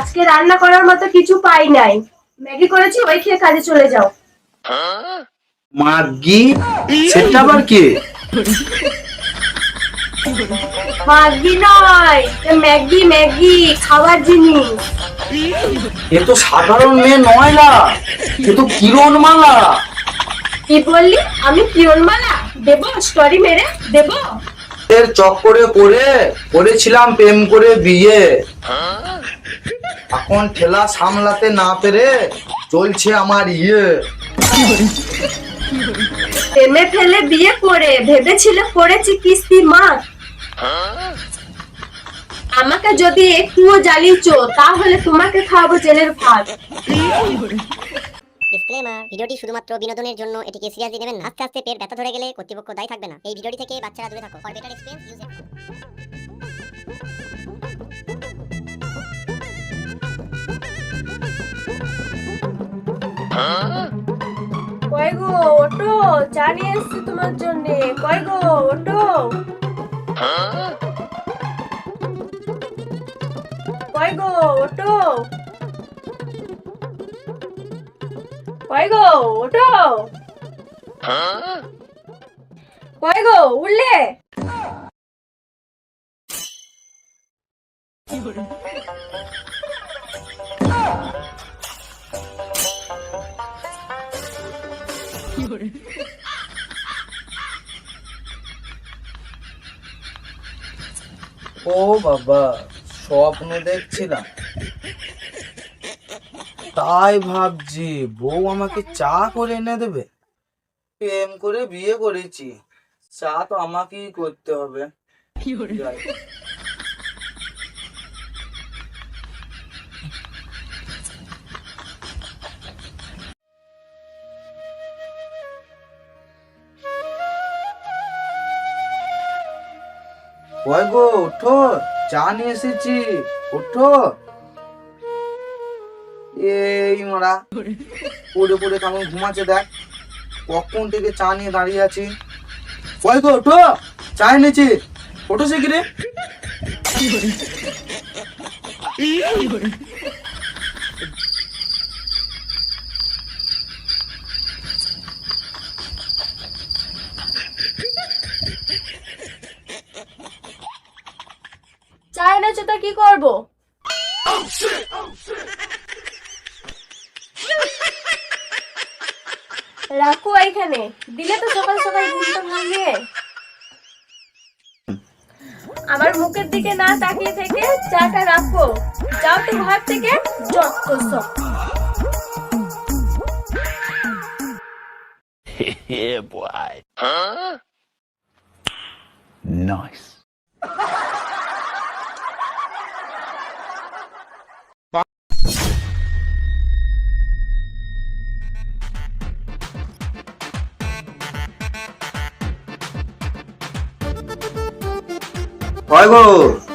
আজকে রান্না করার মতো কিছু পাই নাই, ম্যাগি করেছি, ওই খেয়ে কাজে চলে যাও। মাগি? সেটা আবার কি? ম্যাগি নয়, ম্যাগি ম্যাগি খাবার জিনিস। এ তো সাধারণ মেয়ে নয় না, এ তো কিরণমালা। কি বললি? আমি কিরণমালা দেব? স্টোরি মেরে দেব? এর চক্করে পড়ে করেছিলাম প্রেম করে বিয়ে, এখন ঠেলা সামলাতে না পেরে চলছে আমার প্রেমে ফেলে বিয়ে করে ভেবেছিলে করেছি কিস্তি মার। আমাকে যদি একটুও জ্বালিয়েছো তাহলে তোমাকে খাওয়াবো জেলের ভাত। ডিসক্লেমার, ভিডিওটি শুধুমাত্র বিনোদনের জন্য, এটিকে সিরিয়াসলি নেবেন না। আস্তে আস্তে পেট ব্যথা ধরে গেলে কর্তৃপক্ষ দায়ী থাকবে না। এই ভিডিওটি থেকে বাচ্চারা দূরে থাকো। For better experience use it. কই গো ওটো, চা নিয়ে এসছি তোমার জন্য। কই গো ওটো, কই গো ওটো, কই গো ওটো, কই গো উঠলে? ও বাবা, স্বপ্ন দেখছিলাম, তাই ভাবছি বউ আমাকে চা করে এনে দেবে। প্রেম করে বিয়ে করেছি, চা তো আমাকেই করতে হবে। যাই। ওই গো ওঠো, চা নিয়ে এসেছি, ওঠো। এই মারা পড়ে পড়ে কেমন ঘুমাচ্ছে দেখ, কখন থেকে চা নিয়ে দাঁড়িয়ে আছি। ওই গো ওঠো, চা এনেছি, ওঠো শিগগিরি। চা এনেছো তো কি করবো? রাখো এখানে, দিলে তো সকাল সকাল ঘুমটা ভাঙিয়ে। আমার মুখের দিকে না তাকিয়ে থেকে চাটা রাখো, যাও তো ঘর থেকে, যত সব। Yeah, boy. Nice. ওই গো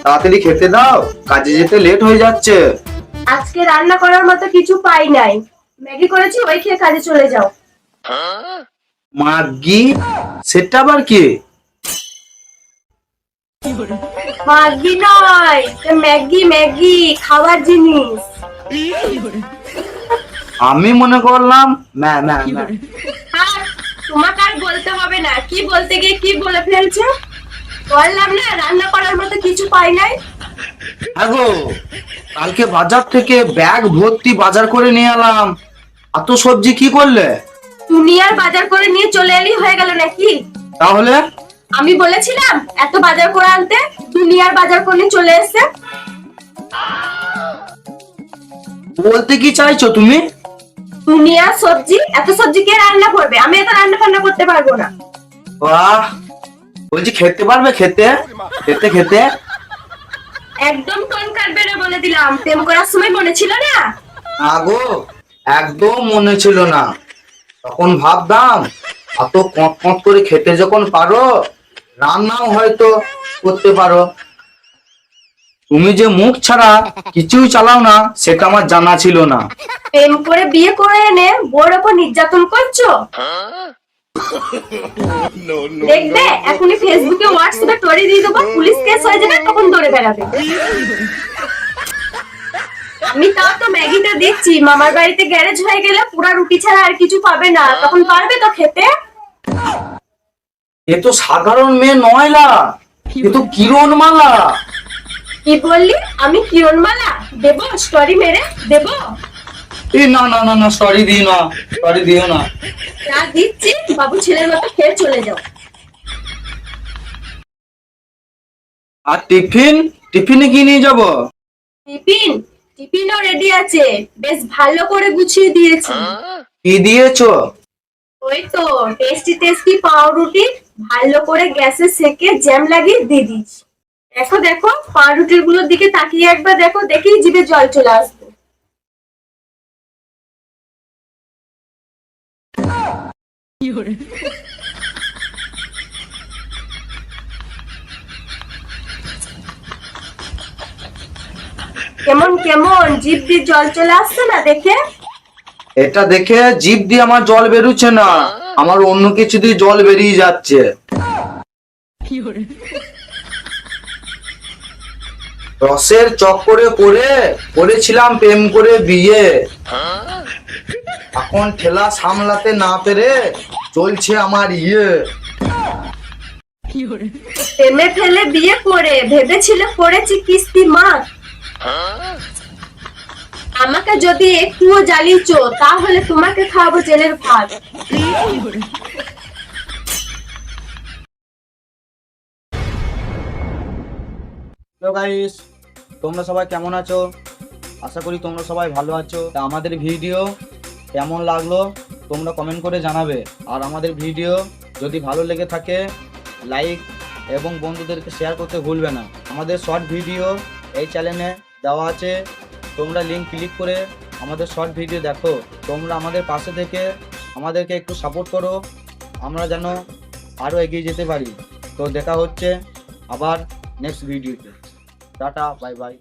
তাড়াতাড়ি খেতে দাও, কাজে যেতে লেট হয়ে যাচ্ছে। আজকে রান্না করার মতো কিছু পাই নাই, ম্যাগি করেছি, ওই খেয়ে কাজে চলে যাও। মাগি? সেটা আবার কি? ম্যাগি নয়, ম্যাগি ম্যাগি খাবার জিনিস। আমি মনে করলাম ম্যা ম্যা ম্যা। আর তোমাকে আর বলতে হবে না, কি বলতে গিয়ে কি বলে ফেলছো। বললাম না রান্না করার মতো কিছু পাই নাই। হ্যাঁ গো, কালকে বাজার থেকে ব্যাগ ভর্তি বাজার করে নিয়ে এলাম, এত সবজি কি করলে? তুমি আর বাজার করে নিয়ে চলে এলি হয়ে গেল নাকি? তাহলে আমি বলেছিলাম এত বাজার করে আনতে, দুনিয়ার বাজার করে নিয়ে চলে এসে। বলতে কি চাইছো তুমি? দুনিয়ার সবজি, এত সবজি কে রান্না করবে? আমি এত রান্না ফান্না করতে পারবো না। বাহ, বলছি খেতে পারবে? খেতে খেতে খেতে একদম টোন কাটবে না বলে দিলাম, প্রেম করার সময় মনে ছিল না? না গো, একদম মনে ছিল না। তখন ভাবতাম এত কট কট করে খেতে যখন পারো, রান্নাও হয়তো করতে পারো। তুমি যে মুখ ছাড়া কিছুই চালাও না, সেটা আমার জানা ছিল না। প্রেম করে বিয়ে করে এনে বউর ওপর নির্যাতন করছো। দেখবে এখনই ফেসবুকে হোয়াটসঅ্যাপে স্টোরি দিয়ে দেবো, পুলিশ কেস হয়ে যাবে, তখন দৌড়ে বেড়াবে। আমি তাও তো ম্যাগিটা দেখছি, মামার বাড়িতে গ্যারেজ হয়ে গেলে পুরা রুটি ছাড়া আর কিছু পাবে না, তখন পারবে তো খেতে? এ তো সাধারণ মেয়ে নয়লা, এ তো কিরণমালা। কি বললি? আমি কিরণমালা? দেবো স্টোরি মেরে দেবো? এই না না না না, সরি দিও না, সরি দিও না। যা দিচ্ছি বাবু ছেলের মতো খেয়ে চলে যাও। আর টিফিন, টিফিনে কি নিয়ে যাব? টিফিন? টিফিনও রেডি আছে, বেশ ভালো করে গুছিয়ে দিয়েছি। কি দিয়েছো? ওই তো টেস্টি টেস্টি পাউরুটি ভালো করে গ্যাসে সেকে জ্যাম লাগিয়ে দিয়ে দিচ্ছি। দেখো দেখো পাউরুটির গুলোর দিকে তাকিয়ে একবার দেখো, দেখেই জিভে জল চলে আসবে। কেমন কেমন জিভ দিয়ে জল চলে আসছে না দেখে? এটা দেখে জিভ দিয়ে আমার জল বেরোচ্ছে না, আমার অন্য কিছু দিয়ে জল বেরিয়ে যাচ্ছে। রসের চক্করে পড়ে করেছিলাম প্রেম করে বিয়ে, এখন ঠেলা সামলাতে না পেরে চলছে আমার ইয়ে। প্রেমে ফেলে বিয়ে করে ভেবেছিলে করেছি কিস্তি মার। আমাকে যদি একটুও জ্বালিয়েছো তাহলে তোমাকে খাওয়াবো জেলের ভাত। হ্যালো গাইস, তোমরা সবাই কেমন আছো? আশা করি তোমরা সবাই ভালো আছো। তা আমাদের ভিডিও কেমন লাগলো তোমরা কমেন্ট করে জানাবে। আর আমাদের ভিডিও যদি ভালো লেগে থাকে লাইক এবং বন্ধুদেরকে শেয়ার করতে ভুলবে না। আমাদের শর্ট ভিডিও এই চ্যানেলে দেওয়া আছে, তোমরা লিংক ক্লিক করে আমাদের শর্ট ভিডিও দেখো। তোমরা আমাদের পাশে থেকে আমাদেরকে একটু সাপোর্ট করো, আমরা যেন আরও এগিয়ে যেতে পারি। তো দেখা হচ্ছে আবার নেক্সট ভিডিওতে। Tata, bye bye.